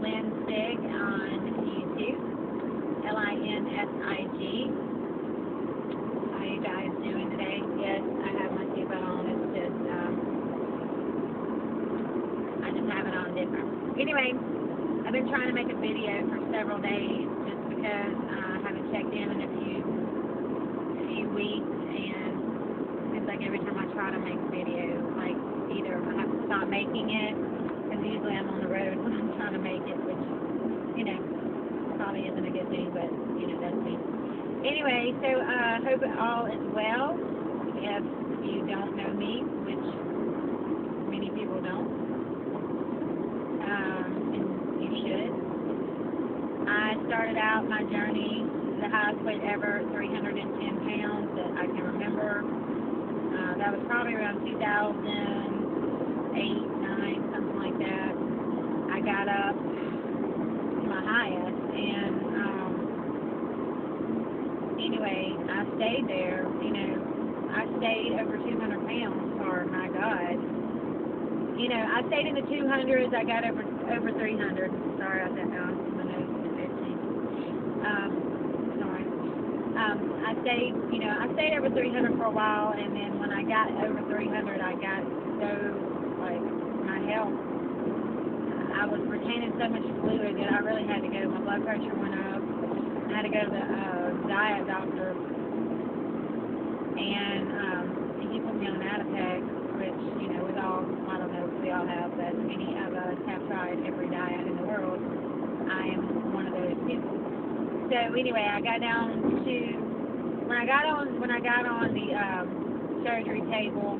Linsig on YouTube. Linsig. How you guys doing today? Yes, I have my seatbelt on. It's just, I just have it on different. Anyway, I've been trying to make a video for several days just because I haven't checked in a few weeks, and it seems like every time I try to make a video, like either I have to stop making it, because usually I'm on the road when I'm trying to make it, which, you know, probably isn't a good thing, but, you know, that's me. Anyway, so I hope all is well. If you don't know me, which many people don't, and you should. I started out my journey, the highest weight ever, 310 pounds that I can remember. That was probably around 2008, 9, something like that. I got up to my highest, and anyway, I stayed there. You know, I stayed over 200 pounds, or my God. You know, I stayed in the 200s. I got over 300. Sorry about that, now. My nose is itchy. Sorry. I stayed, you know, I stayed over 300 for a while, and then when I got over 300, I got so, like, my health, I was retaining so much fluid that I really had to go. My blood pressure went up. I had to go to the diet doctor, and he put me on Adipex, which, you know, I don't know if we all have, but many of us have tried every diet in the world. I am one of those people. So anyway, I got down to, when I got on the surgery table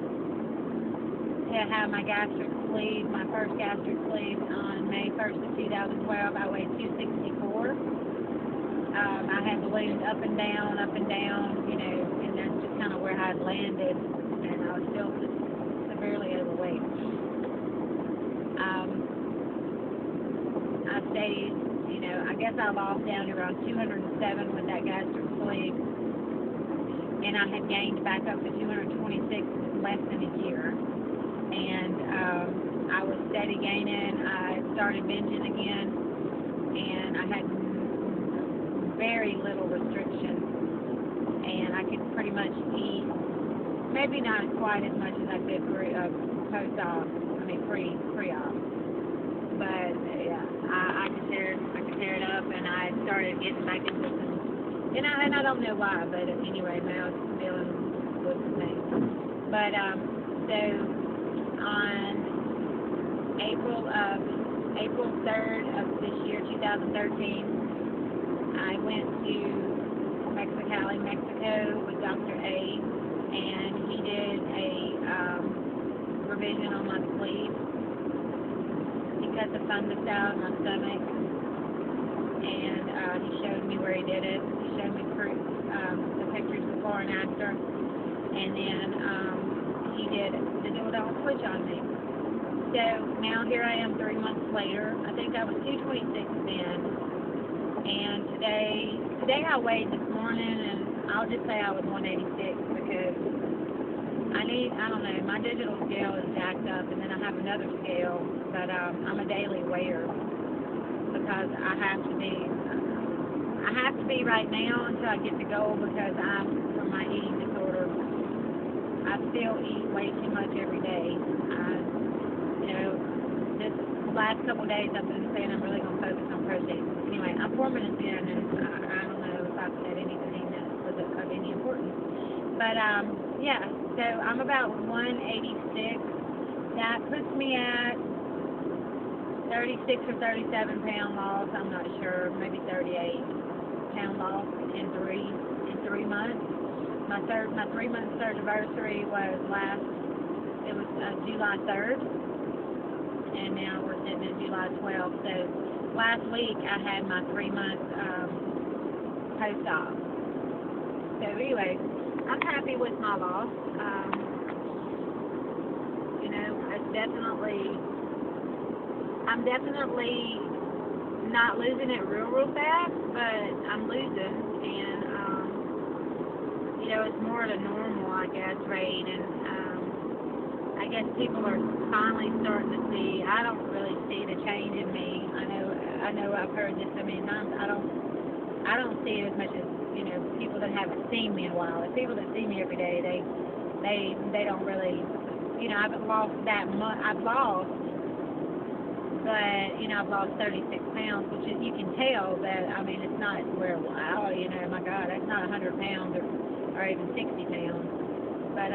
to have my gastric sleeve, my first gastric sleeve on May 1st of 2012, I weighed 264. I had ballooned up and down, you know, and that's just kind of where I had landed, and I was still severely overweight. I stayed, you know, I guess I lost down to around 207 with that gastric sleeve, and I had gained back up to 226 in less than a year, and I was steady gaining. I started binging again, and I had very little restriction, and I could pretty much eat, maybe not quite as much as I could post-op, pre-op, but yeah, I could tear it up, and I started getting back into some, and I don't know why, but anyway, now it's dealing with the thing. But so on April 3rd of this year, 2013. I went to Mexicali, Mexico with Dr. A, and he did a revision on my sleeve. He cut the fungus out of my stomach, and he showed me where he did it. He showed me proof, the pictures before and after, and then he did the Dswitch on me. So now here I am 3 months later. I think I was 226 then. And today I weighed this morning, and I'll just say I was 186 because I don't know, my digital scale is jacked up, and then I have another scale, but I'm a daily weigher because I have to be right now until I get the goal, because from my eating disorder, I still eat way too much every day. You know, this last couple of days I've been saying I'm really going to focus on protein. Anyway, I'm 4 minutes in, and I don't know if I've said anything that was of any importance. But, yeah, so I'm about 186. That puts me at 36 or 37 pound loss. I'm not sure, maybe 38 pound loss in three months. My 3-month anniversary was July 3rd. And now we're sitting at July 12th. So last week I had my 3-month post-op. So anyway, I'm happy with my loss. You know, I'm definitely not losing it real fast, but I'm losing, and you know, it's more at a normal, I guess, rate, and I guess people are finally starting to see. I don't really see the change in me. I know I've heard this so many times. I don't see it as much as, you know, people that haven't seen me in a while. The people that see me every day, they don't really, you know, I haven't lost that much. I've lost, but, you know, I've lost 36 pounds, which is, you can tell that, I mean, it's not where, wow, you know, my God, that's not 100 pounds or even 60 pounds. But,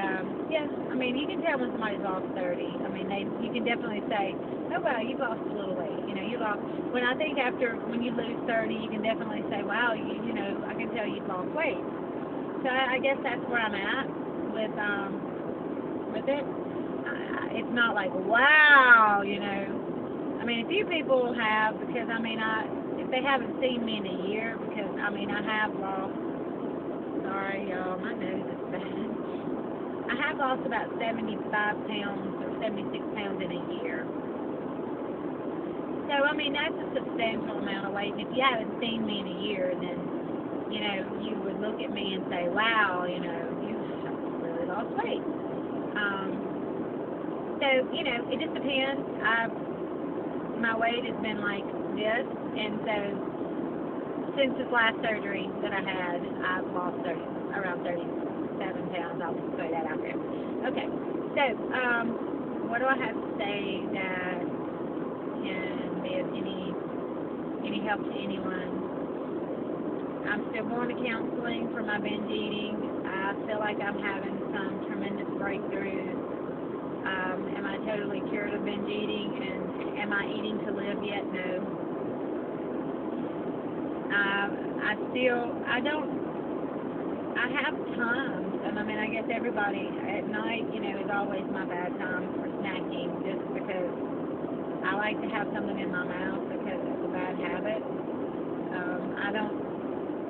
yeah, I mean, you can tell when somebody's lost 30. I mean, you can definitely say, oh, wow, you've lost a little weight. You know, you lost, when I think when you lose 30, you can definitely say, wow, you know, I can tell you've lost weight. So I guess that's where I'm at with it. It's not like, wow, you know. I mean, a few people have, because, I mean, if they haven't seen me in a year, because, I mean, I have lost, sorry, y'all, my nose is bad. I have lost about 75 pounds or 76 pounds in a year. So, I mean, that's a substantial amount of weight. If you haven't seen me in a year, then, you know, you would look at me and say, wow, you know, you've really lost weight. So, you know, it just depends. My weight has been like this, and so since this last surgery that I had, I've lost around 37 pounds. I'll just throw that out there. Okay, so what do I have to say that can be of any help to anyone? I'm still going to counseling for my binge eating. I feel like I'm having some tremendous breakthroughs. Am I totally cured of binge eating, and am I eating to live yet? No. I have times, and I mean, I guess everybody at night, you know, is always my bad time for snacking, just because I like to have something in my mouth because it's a bad habit.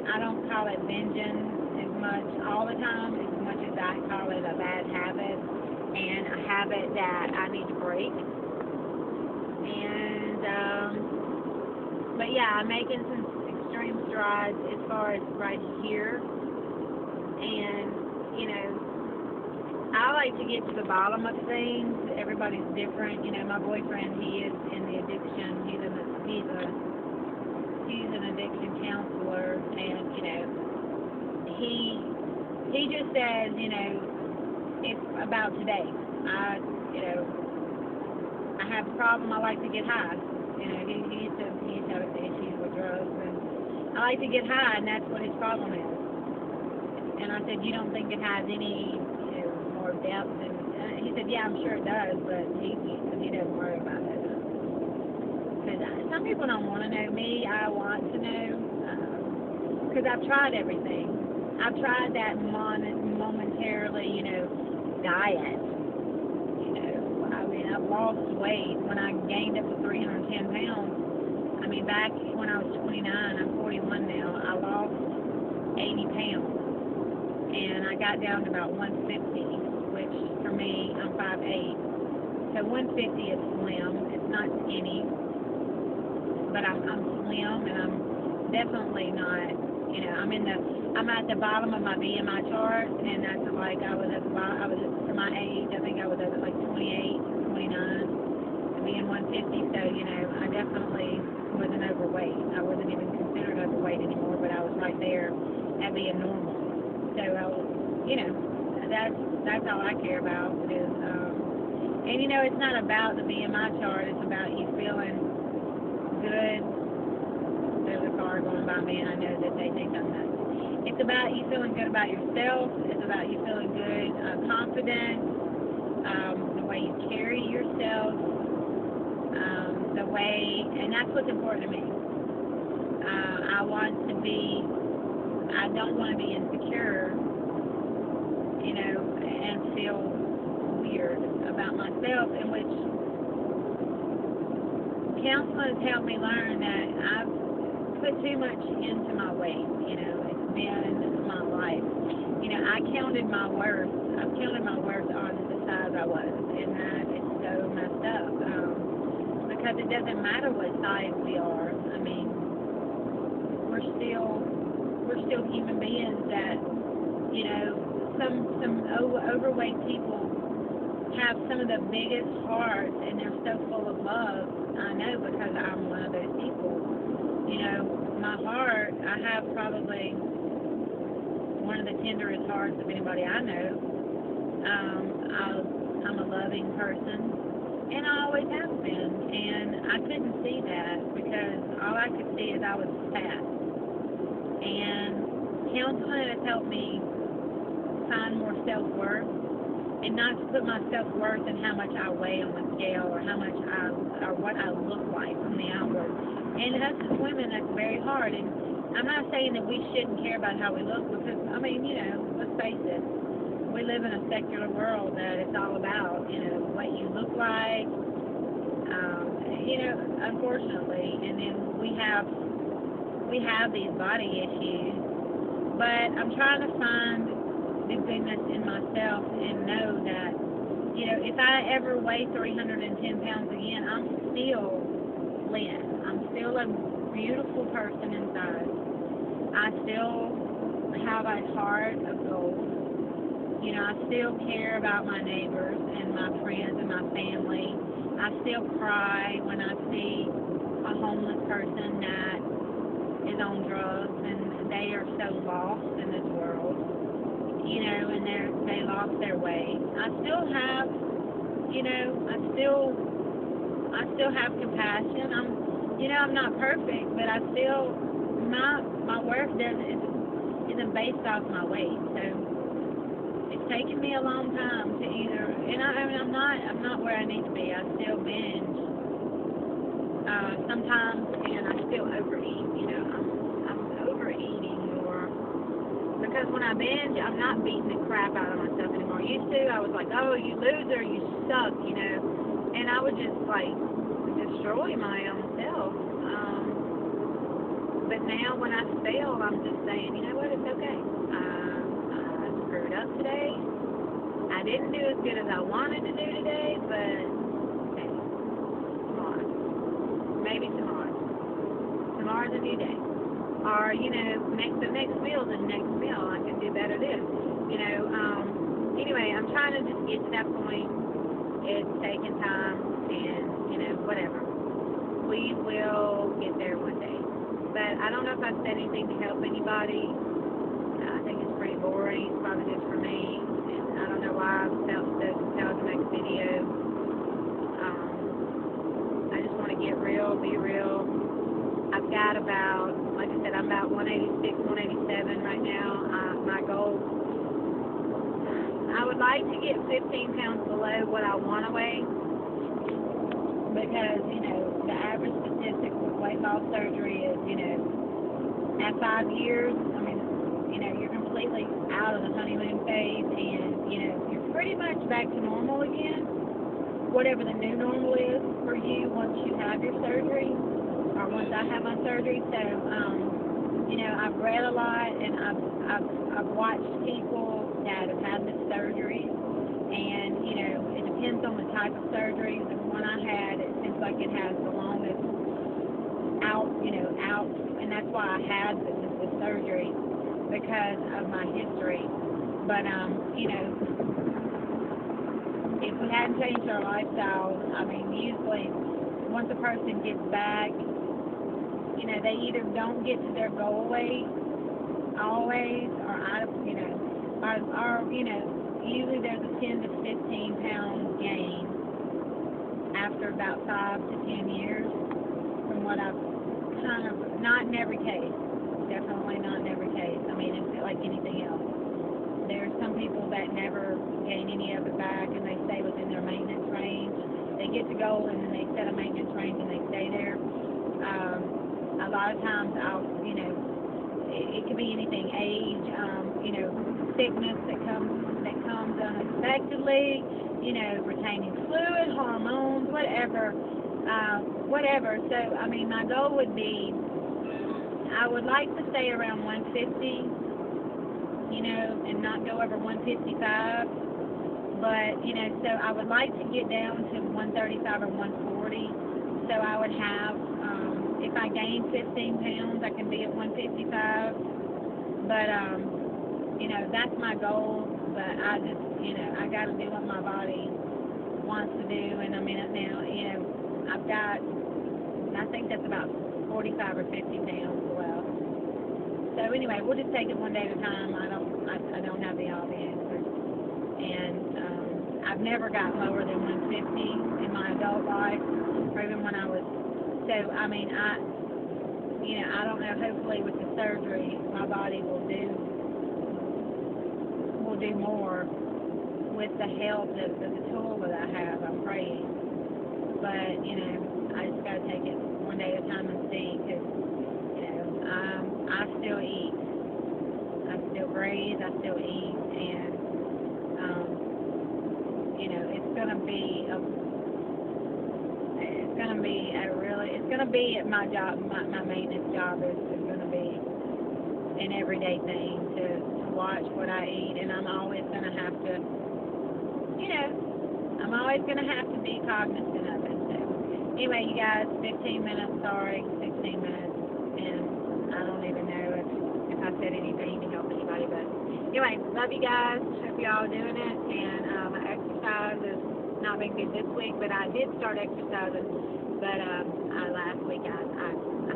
I don't call it binging as much all the time as much as I call it a bad habit and a habit that I need to break. And, but yeah, I'm making some extreme strides as far as right here. And, you know, I like to get to the bottom of things. Everybody's different. You know, my boyfriend, he is in the addiction. He's an addiction counselor, and, you know, he just says, you know, it's about today. I have a problem. I like to get high. You know, he used to have issues with drugs, and I like to get high, and that's what his problem is. And I said, you don't think it has any, you know, more depth? And he said, yeah, I'm sure it does, but he doesn't worry about it. Because some people don't want to know me. I want to know, because I've tried everything. I've tried that momentarily, you know, diet. You know, I mean, I've lost weight. When I gained up to 310 pounds, I mean, back when I was 29, I'm 41 now, I lost 80 pounds. And I got down to about 150, which for me, I'm 5'8". So 150 is slim. It's not skinny, but I'm slim, and I'm definitely not, you know, I'm at the bottom of my BMI chart, and that's like for my age, I think I was at like 28, 29, to being 150. So, you know, I definitely wasn't overweight. I wasn't even considered overweight anymore, but I was right there at being normal. So, you know, that's all I care about is, and you know, it's not about the BMI chart, it's about you feeling good. There's a car going by me, and I know that they think I'm nuts. It's about you feeling good about yourself. It's about you feeling good, confident, the way you carry yourself, the way, and that's what's important to me. I don't want to be insecure, you know, and feel weird about myself, in which counseling has helped me learn that I've put too much into my weight. You know, it's been my life. You know, I counted my worth. I've counted my worth on the size I was, and that is so messed up. Because it doesn't matter what size we are. I mean, we're still human beings that, you know, some overweight people have some of the biggest hearts, and they're so full of love. I know because I'm one of those people. You know, my heart, I have probably one of the tenderest hearts of anybody I know. I'm a loving person, and I always have been. And I couldn't see that because all I could see is I was fat. And counseling has helped me find more self-worth, and not to put my self-worth in how much I weigh on the scale or how much or what I look like from the outward. And us as women, that's very hard. And I'm not saying that we shouldn't care about how we look because, I mean, you know, let's face it, we live in a secular world that it's all about, you know, what you look like, you know, unfortunately. And then we have these body issues, but I'm trying to find the goodness in myself and know that, you know, if I ever weigh 310 pounds again, I'm still Lynn. I'm still a beautiful person inside. I still have a heart of gold. You know, I still care about my neighbors and my friends and my family. I still cry when I see a homeless person that is on drugs and they are so lost in this world, you know, and they lost their way. I still have, you know, I still have compassion. I'm not perfect, but I still, my worth isn't based off my weight. So it's taken me a long time to either, and I'm not where I need to be. I still binge sometimes, and I still overeat. You know, I'm overeating more because when I binge, I'm not beating the crap out of myself anymore. Used to, I was like, oh, you loser, you suck, you know, and I would just like destroy my own self. But now when I fail, I'm just saying, you know what, it's okay. I screwed up today. I didn't do as good as I wanted to do today, but hey, tomorrow. Maybe tomorrow. Tomorrow's a new day. Or, you know, the next meal's the next meal. I can do better then. You know, anyway, I'm trying to just get to that point. It's taking time, and, you know, whatever. We will get there one day. But I don't know if I've said anything to help anybody. I think it's pretty boring. It's probably just for me. And I don't know why I felt so compelled to make a video. I just want to get real, be real. I've got about, like I said, I'm about 186, 187 right now. My goal, I would like to get 15 pounds below what I want to weigh. Because, you know, the average statistic with weight loss surgery is, you know, at 5 years, I mean, you know, you're completely out of the honeymoon phase and, you know, you're pretty much back to normal again, whatever the new normal is for you once you have your surgery, or once I have my surgery. So, you know, I've read a lot, and I've watched people that have had this surgery, and, you know, it depends on the type of surgery. The one I had, it seems like it has the longest out, and that's why I had the surgery, because of my history. But, you know, if we hadn't changed our lifestyle, I mean, usually once a person gets back, you know, they either don't get to their goal weight always, or you know, or you know, usually there's a 10 to 15 pound gain after about 5 to 10 years, from what I've kind of, not in every case, definitely not in every case. I mean, it's like anything else. There's some people that never gain any of it back, and they stay within their maintenance range. They get to goal, and then they set a maintenance range, and they stay there. A lot of times, you know, it could be anything, age, you know, sickness that comes unexpectedly, you know, retaining fluid, hormones, whatever. So, I mean, my goal would be, I would like to stay around 150, you know, and not go over 155. But, you know, so I would like to get down to 135 or 140. So I would have, if I gain 15 pounds, I can be at 155. But, you know, that's my goal. But I just, you know, I got to do what my body wants to do, and I mean, now, you know, I've got, I think that's about 45 or 50 pounds left. So anyway, we'll just take it one day at a time. I don't have all the answers. And I've never got lower than 150 in my adult life, or even when I was, so I mean, you know, I don't know, hopefully with the surgery, my body will do more with the help of the tool that I have. I'm praying. But, you know, I just got to take it one day at a time and see, because, you know, I still eat. I still breathe. I still eat. And, you know, it's going to be my job, my maintenance job is going to be an everyday thing to watch what I eat, and I'm always going to have to, you know, be cognizant of it. So, anyway, you guys, 15 minutes, sorry, 16 minutes, and I don't even know if I said anything to help anybody, but anyway, love you guys, hope y'all are doing it, and my exercise has not been good this week, but I did start exercising, but last week I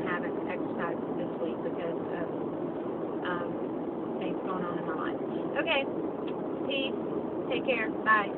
haven't exercised this week because of things going on in my life. Okay, peace, take care, bye.